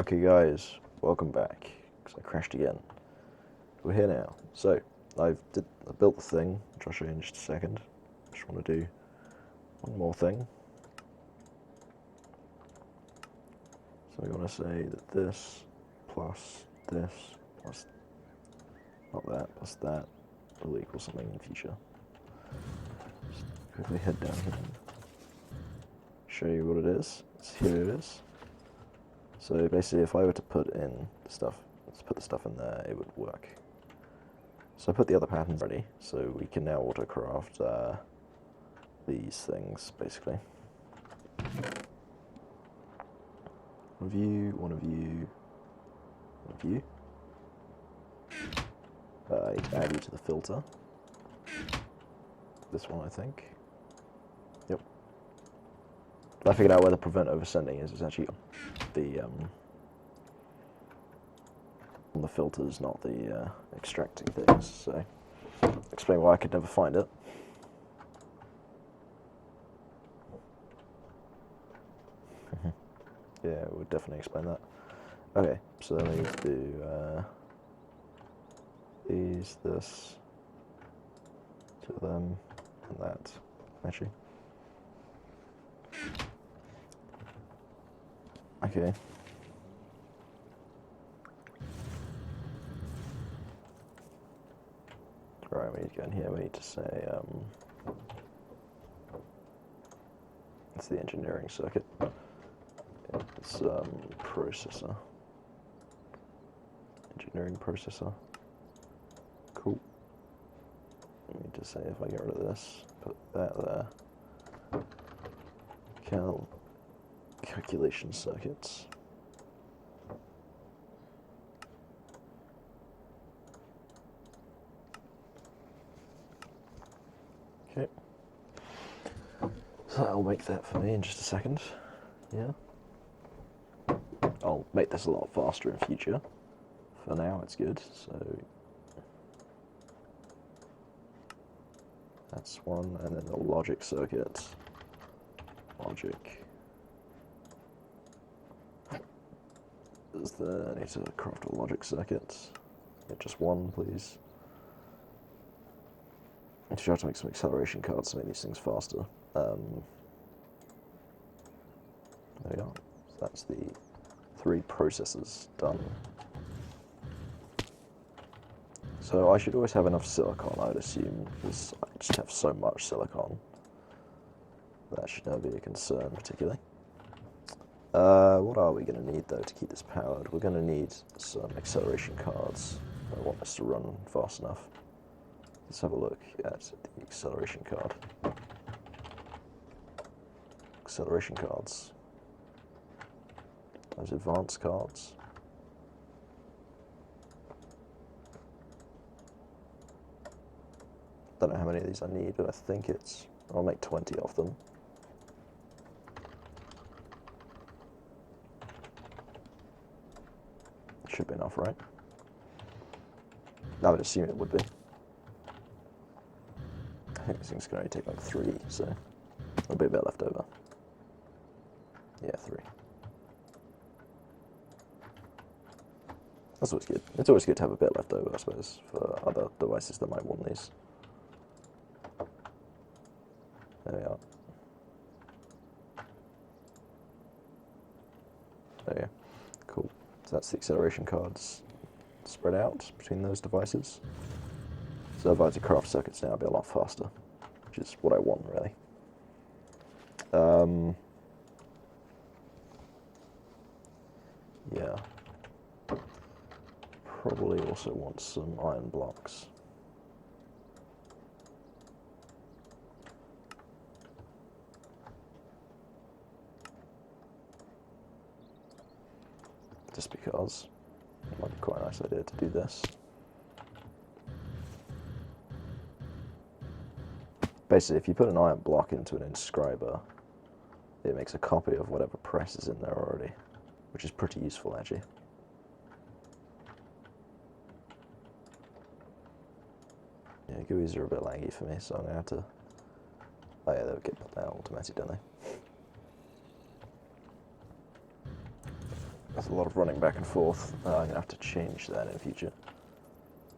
Okay guys, welcome back, because I crashed again. We're here now. So, I built the thing, which I'll show you in just a second. Just want to do one more thing. So we want to say that this, plus, not that, plus that, will equal something in the future. Just quickly head down here and show you what it is. So here it is. So basically, if I were to put in the stuff, put the stuff in there, it would work. So I put the other patterns ready, so we can now autocraft these things, basically. One of you, one of you, one of you. Add you to the filter. This one, I think. Yep. I figured out where the prevent oversending is. It's actually on the filters, not the extracting things. So, explain why I could never find it. Yeah, we'll definitely explain that. Okay, so then we need to do these, this, to them, and that, actually. Okay. Right, we need to go in here, we need to say, it's the engineering circuit. It's processor. Engineering processor. Cool. I need to say if I get rid of this, put that there. Calculation circuits. Okay. So I'll make that for me in just a second. Yeah. I'll make this a lot faster in future. For now, it's good. So that's one, and then the logic circuit. Logic. I need to craft a logic circuit. Get just one, please. I should have to make some acceleration cards to make these things faster. There we go. So that's the 3 processors done. So I should always have enough silicon, I would assume, because I just have so much silicon. That should never be a concern, particularly. What are we going to need, though, to keep this powered? We're going to need some acceleration cards. I want this to run fast enough. Let's have a look at the acceleration card. Acceleration cards. Those advanced cards. Don't know how many of these I need, but I think I'll make 20 of them. Should be enough, right? I would assume it would be. I think this thing's going to only take like 3, so there'll be a bit left over. Yeah, 3. That's always good. It's always good to have a bit left over, I suppose, for other devices that might want these. There we are. There we go. Cool. So that's the acceleration cards spread out between those devices. So if I had to craft circuits now, it'd be a lot faster, which is what I want, really. Yeah. Probably also want some iron blocks. Just because it might be quite a nice idea to do this. Basically, if you put an iron block into an inscriber, it makes a copy of whatever press is in there already, which is pretty useful, actually. Yeah, GUIs are a bit laggy for me, so I'm going to have to... Oh yeah, they'll get put down automatically, don't they? There's a lot of running back and forth. I'm going to have to change that in future.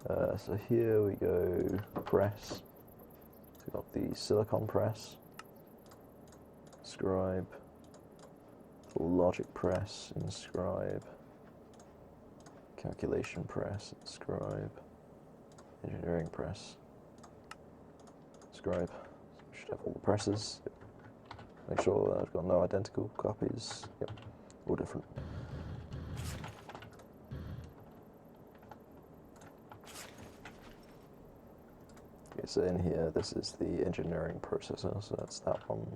So here we go, press. We've got the silicon press, scribe, logic press, inscribe, calculation press, scribe, engineering press, scribe. Should have all the presses. Make sure that I've got no identical copies. Yep, all different. Okay, so in here, this is the engineering processor, so that's that one.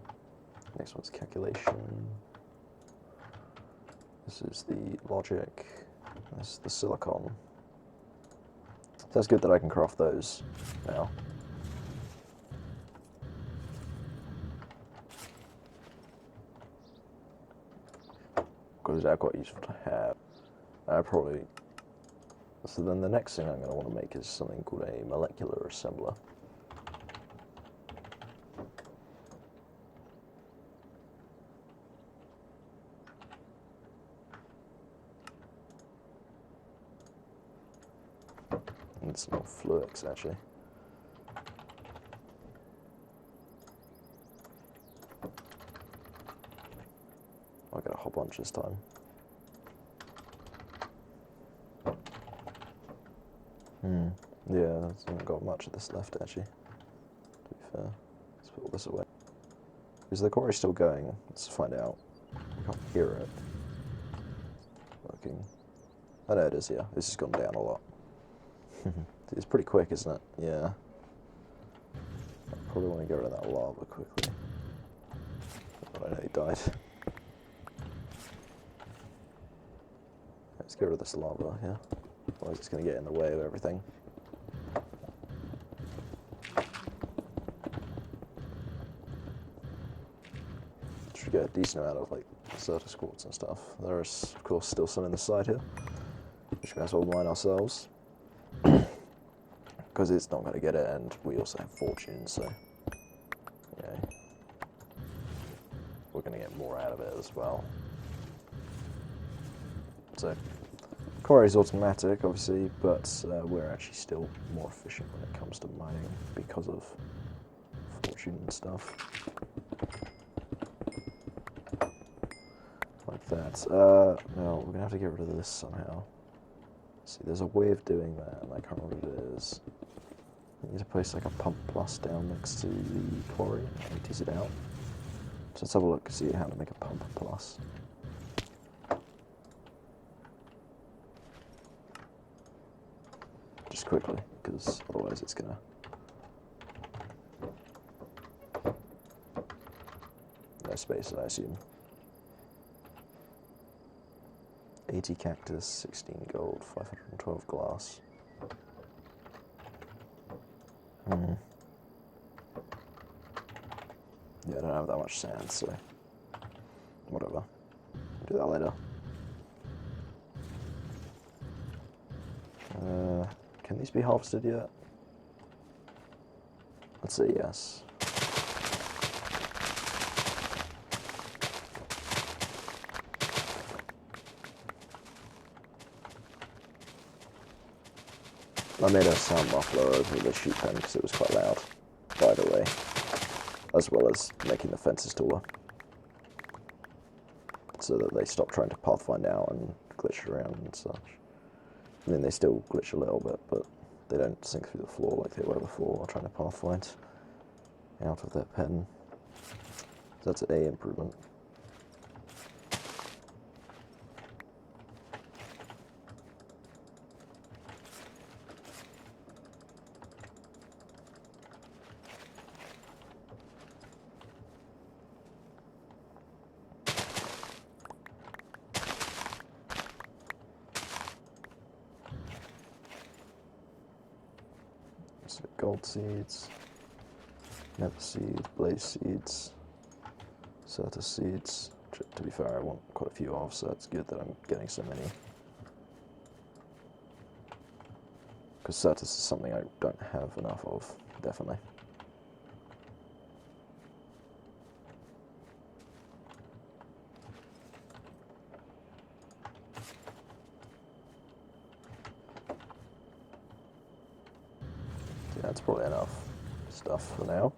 Next one's calculation. This is the logic. This is the silicon. So that's good that I can craft those now. Because they're quite useful to have. So then the next thing I'm going to want to make is something called a molecular assembler. It's not Fluix actually. I got a whole bunch this time. Yeah, I haven't got much of this left actually, to be fair. Let's put all this away. Is the core still going? Let's find out. I can't hear it working. Oh no, it is, yeah. This has gone down a lot. It's pretty quick, isn't it? Yeah. I probably want to get rid of that lava quickly. But I know he died. Let's get rid of this lava here. Otherwise it's going to get in the way of everything. Should get a decent amount of like Certus quartz and stuff. There is of course still some in the side here, which we might as well mine ourselves. Because it's not going to get it, and we also have fortune, so yeah, we're going to get more out of it as well. So, core is automatic, obviously, but we're actually still more efficient when it comes to mining because of fortune and stuff. Like that. No, we're going to have to get rid of this somehow. See, there's a way of doing that, and I can't remember what it is. I need to place like a pump plus down next to the quarry and empties it out. So let's have a look and see how to make a pump plus. Just quickly, because otherwise it's gonna... No space, I assume. 80 cactus, 16 gold, 512 glass. Yeah, I don't have that much sand, so whatever. Do that later. Can these be harvested yet? Let's say yes. I made a sound muffler over the sheep pen because it was quite loud, by the way, as well as making the fences taller, so that they stop trying to pathfind out and glitch around and such. I mean, they still glitch a little bit, but they don't sink through the floor like they were before while trying to pathfind out of that pen. So that's an improvement. So gold seeds, nether seed, blaze seeds, Certus seeds. To be fair, I want quite a few of, so it's good that I'm getting so many. Because Certus is something I don't have enough of, definitely. that's probably enough stuff for now.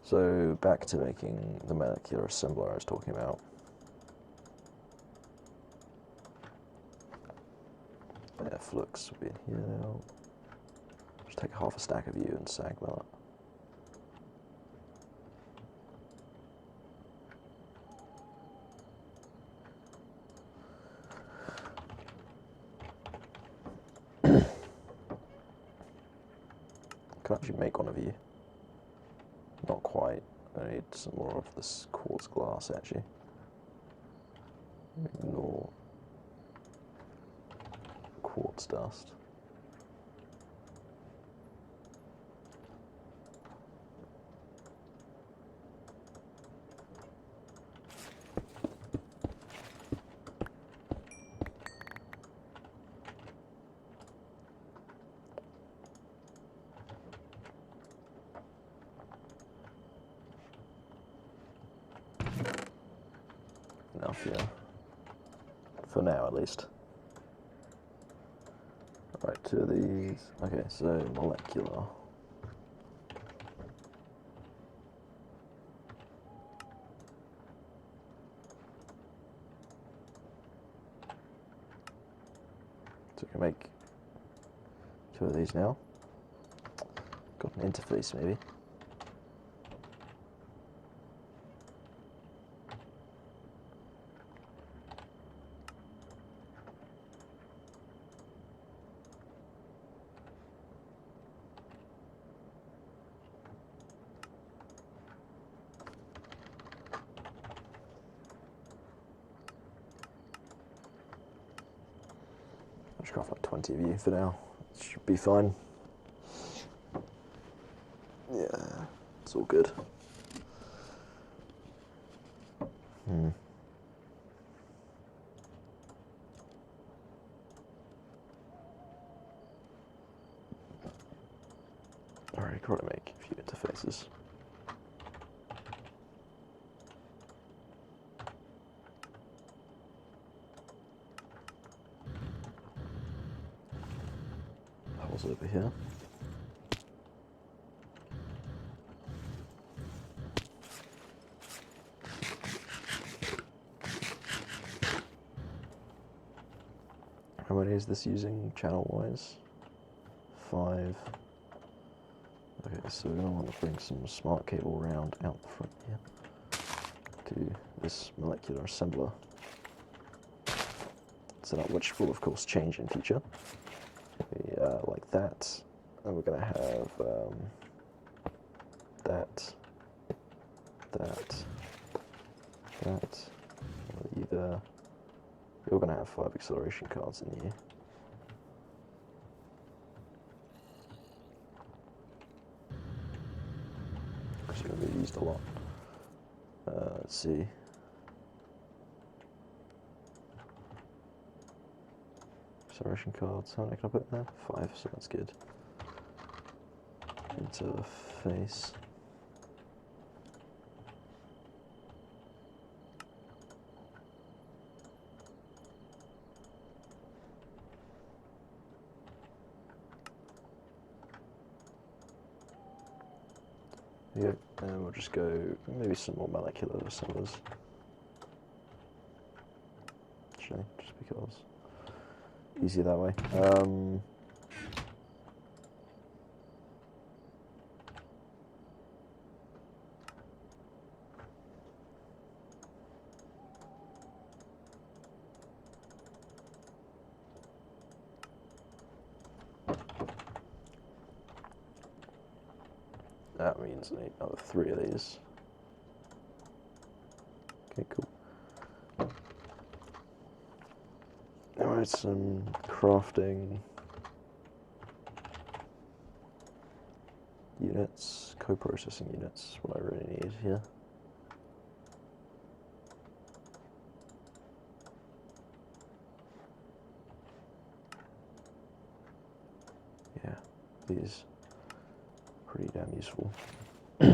So back to making the molecular assembler I was talking about. Yeah, flux will be in here now. Just take half a stack of you and sag mill it. Can actually make one of you. Not quite. I need some more of this quartz glass actually. Ignore quartz dust. Enough, yeah. For now, at least. Right, two of these. Okay, so molecular. So we can make two of these now. Got an interface, maybe. I'll just craft like 20 of you for now. It should be fine. Yeah, it's all good. Alright, gotta make a few interfaces. Holes over here. How many is this using channel-wise? 5. Okay, so we're going to want to bring some smart cable round out the front here to this molecular assembler setup, which will of course change in future. Like that, and we're going to have that. Either you're going to have 5 acceleration cards in here. Because you're going to be used a lot. Let's see. Acceleration cards, how many can I put in there? 5, so that's good. Interface. Yep, and we'll just go maybe some more molecular assemblers. Actually, just because easier that way. That means I need another 3 of these. Okay, cool. Alright, some crafting units, co-processing units, what I really need here. Yeah, these pretty damn useful. Like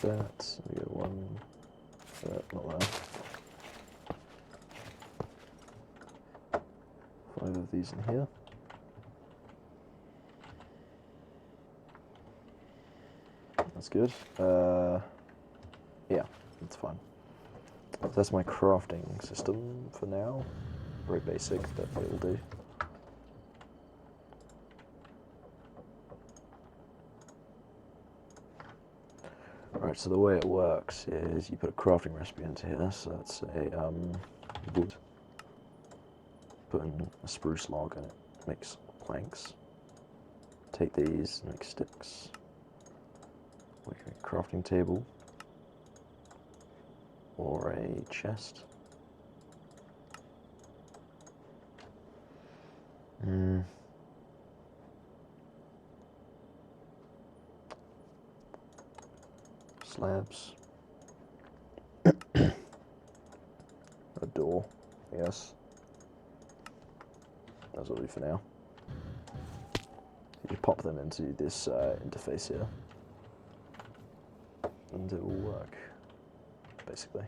that. We go one. Not that. of these in here. That's good. Yeah, that's fine. That's my crafting system for now. Very basic, but it will do. Right, so the way it works is you put a crafting recipe into here. So that's a wood. Put in a spruce log and it makes planks. Take these and make sticks. We can make a crafting table or a chest. Slabs. A door, yes. That's what we do for now. You pop them into this interface here, and it will work, basically.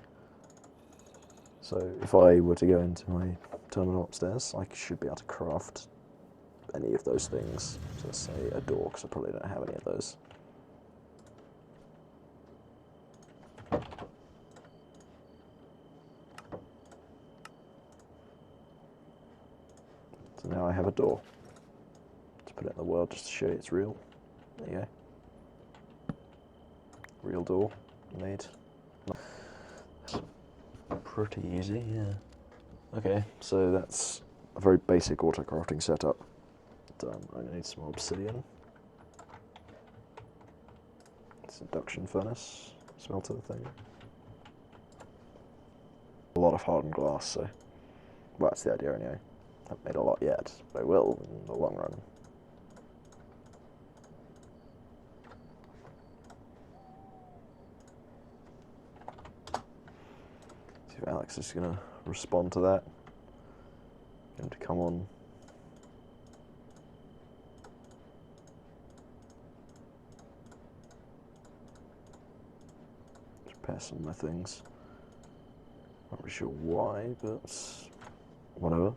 So if I were to go into my terminal upstairs, I should be able to craft any of those things. So let's say a door, because I probably don't have any of those. So now I have a door. Let's put it in the world just to show you it's real. There you go. Real door made. Pretty easy, yeah. Okay, so that's a very basic autocrafting setup. Done. I'm gonna need some more obsidian. It's an induction furnace, smelter thing. A lot of hardened glass, so well, that's the idea anyway. I haven't made a lot yet, but I will in the long run. See if Alex is going to respond to that. Get him to come on. Just pass some of my things. Not really sure why, but whatever.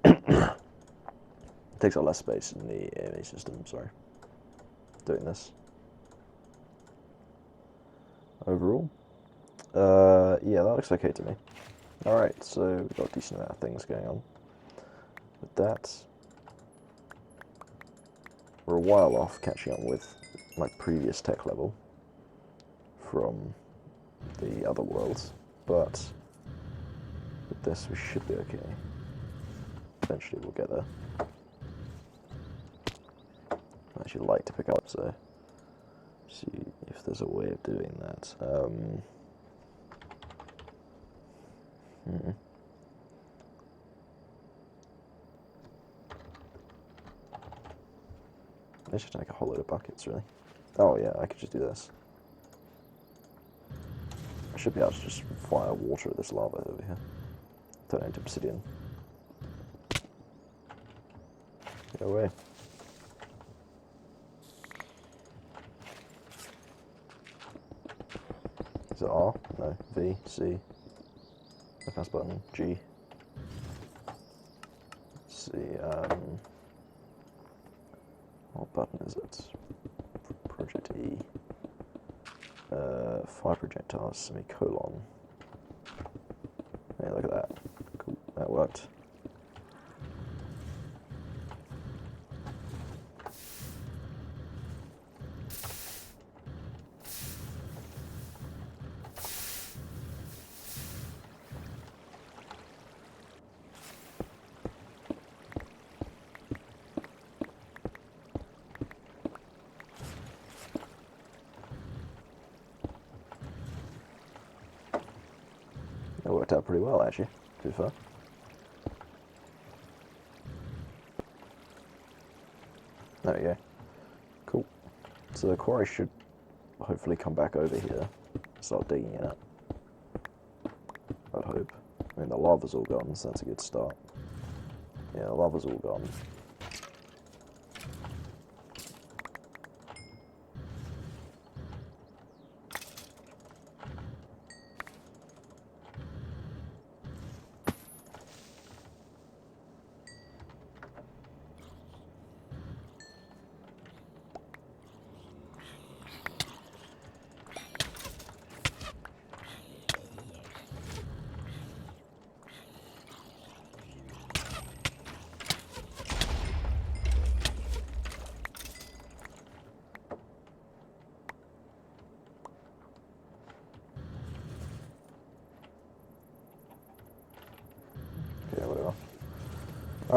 It takes up less space in the AME system, sorry, doing this. Overall, yeah, that looks okay to me. Alright, so we've got a decent amount of things going on with that. We're a while off catching up with my previous tech level from the other worlds, but with this we should be okay. Eventually we'll get there. I actually like to pick up, so see if there's a way of doing that. I should take a whole load of buckets, really. Oh yeah, I could just do this. I should be able to just fire water at this lava over here. Turn it into obsidian. Go away. Is it R? No. V, C. Press button. G. Let's see. What button is it? Project E. 5 projectiles, semicolon. Hey, look at that. Cool. That worked. That worked out pretty well, actually, to be fair. There we go. Cool. So the quarry should hopefully come back over here, start digging in it. I'd hope. I mean, the lava's all gone, so that's a good start. Yeah, the lava's all gone.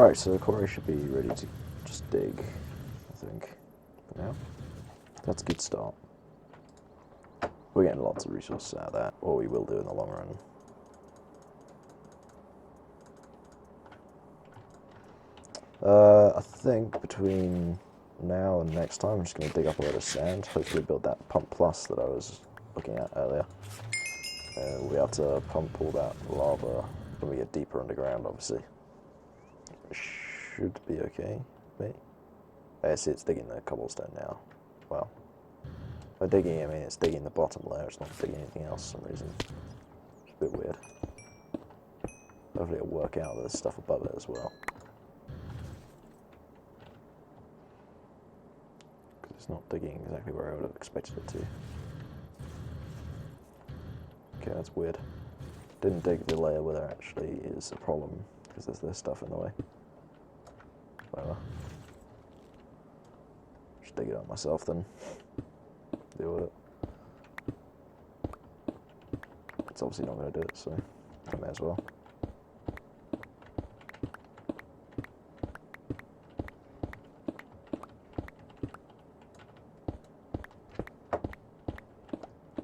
Alright, so the quarry should be ready to just dig, I think, for now. That's a good start. We're getting lots of resources out of that, or we will do in the long run. I think between now and next time I'm just going to dig up a load of sand, hopefully build that pump plus that I was looking at earlier. We have to pump all that lava when we get deeper underground, obviously. Should be okay, mate. I see it's digging the cobblestone now. Well, by digging, I mean it's digging the bottom layer, it's not digging anything else for some reason. It's a bit weird. Hopefully it'll work out the stuff above it as well. Because it's not digging exactly where I would have expected it to. Okay, that's weird. Didn't dig the layer where there actually is a problem, because there's this stuff in the way. Whatever. Just dig it up myself then. Deal with it. It's obviously not going to do it, so I may as well.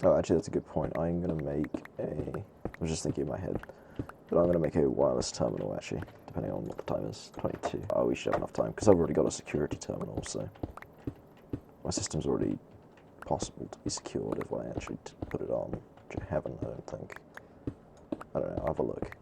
Oh, actually, that's a good point. I'm going to make a... I was just thinking in my head, but I'm going to make a wireless terminal, actually, depending on what the time is. 22. Oh, we should have enough time, because I've already got a security terminal, so my system's already possible to be secured if I actually put it on, which I haven't, I don't think. I don't know, I'll have a look.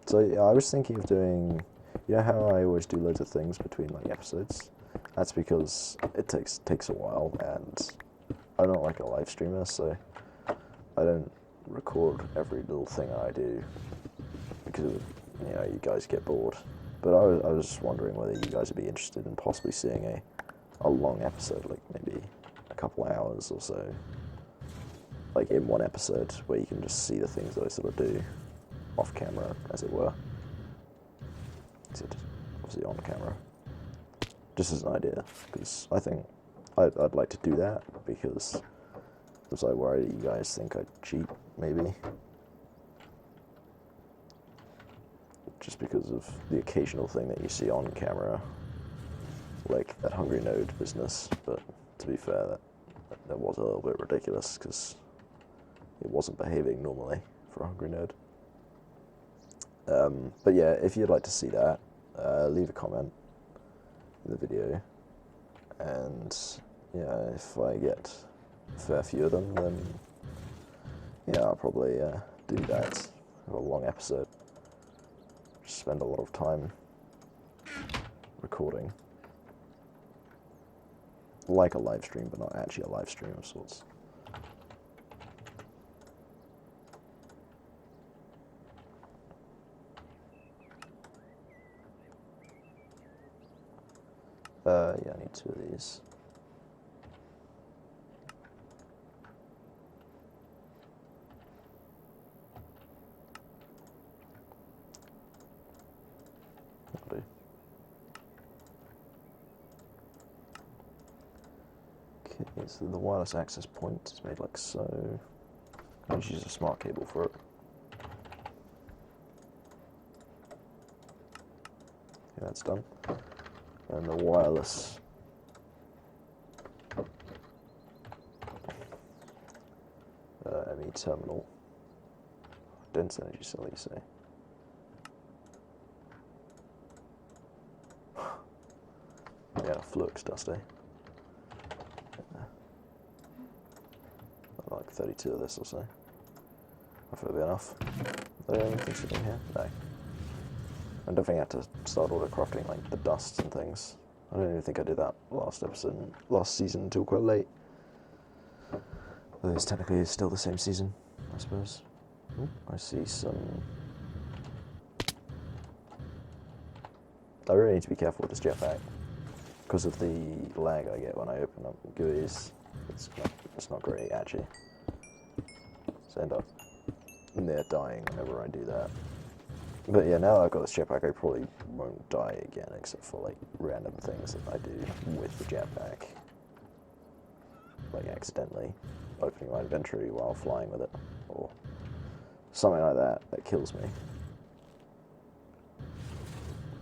So yeah, I was thinking of doing, you know how I always do loads of things between like episodes? That's because it takes a while, and I'm not like a live streamer, so I don't record every little thing I do because you know you guys get bored. But I was just wondering whether you guys would be interested in possibly seeing a long episode, like maybe a couple hours or so, like in one episode where you can just see the things that I sort of do off camera, as it were. Except obviously on camera. Just as an idea, because I think I'd like to do that, because I worry that you guys think I cheat, maybe. Just because of the occasional thing that you see on camera, like that Hungry Node business, but to be fair, that was a little bit ridiculous, because it wasn't behaving normally for a Hungry Node. But yeah, if you'd like to see that, leave a comment in the video, and yeah, if I get a fair few of them, then yeah, I'll probably do that. Have a long episode. Just spend a lot of time recording, like a live stream, but not actually a live stream of sorts. Yeah, I need 2 of these. That'll do. Okay, so the wireless access point is made like so. I just use a smart cable for it. Okay, that's done. And the wireless ME terminal, dense energy cell, you say? Yeah, flux, dusty. Like 32 of this or so. I thought it'd be enough. Anything sitting here? No. I don't think I had to start autocrafting like the dusts and things. I don't even think I did that last season until quite late. Although it's technically still the same season, I suppose. Ooh, I see some... I really need to be careful with this jetpack because of the lag I get when I open up GUIs. It's not great, actually. So I end up near dying whenever I do that. But yeah, now that I've got this jetpack, I probably won't die again, except for like random things that I do with the jetpack. Like accidentally opening my inventory while flying with it, or something like that kills me.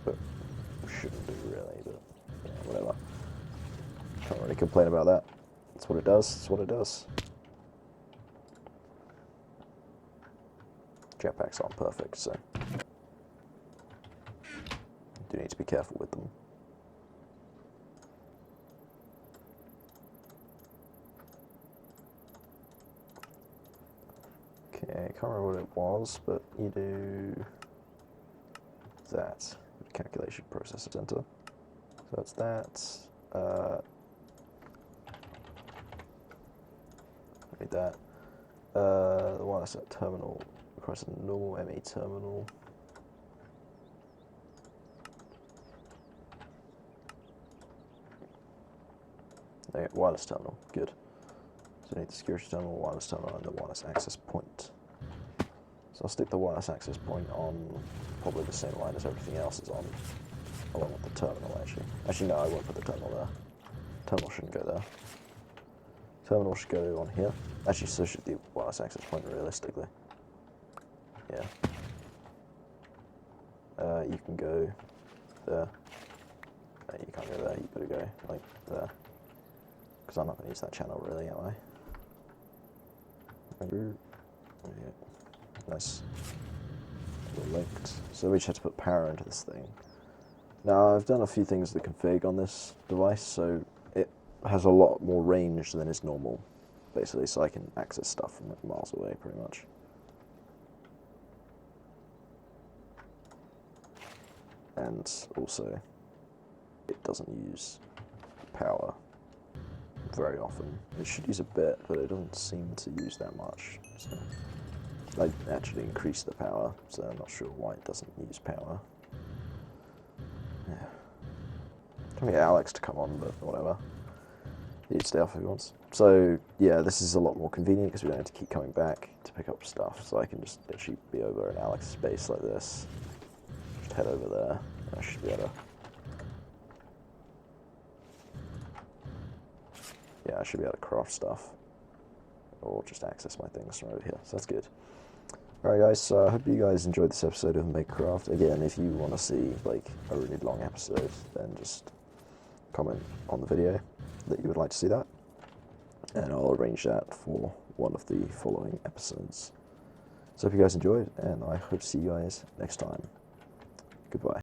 But shouldn't do really, but yeah, whatever. Can't really complain about that. That's what it does, that's what it does. Jetpacks aren't perfect, so you do need to be careful with them. Okay, I can't remember what it was, but you do that. Calculation processor center. So that's that. Need that. The wireless terminal across a normal ME terminal. Okay, wireless terminal, good. So I need the security terminal, wireless terminal, and the wireless access point. So I'll stick the wireless access point on probably the same line as everything else is on, along with the terminal actually. Actually no, I won't put the terminal there. Terminal shouldn't go there. Terminal should go on here. Actually, so should the wireless access point realistically. Yeah. You can go there. No, you can't go there, you gotta go like there. Because I'm not going to use that channel really, am I? Yeah. Nice. We're linked. So we just have to put power into this thing. Now I've done a few things to the config on this device, so it has a lot more range than is normal, basically, so I can access stuff from miles away pretty much. And also, it doesn't use power very often. It should use a bit, but it doesn't seem to use that much. So I actually increased the power, so I'm not sure why it doesn't use power. Yeah. Trying to get Alex to come on, but whatever. He'd stay off if he wants. So yeah, this is a lot more convenient because we don't have to keep coming back to pick up stuff. So I can just literally be over in Alex's space like this. Just head over there. I should be able to. Yeah, I should be able to craft stuff. Or just access my things from over here. So that's good. Alright guys, so I hope you guys enjoyed this episode of Craft. Again, if you want to see like a really long episode, then just comment on the video that you would like to see that. And I'll arrange that for one of the following episodes. So I hope you guys enjoyed, and I hope to see you guys next time. Goodbye.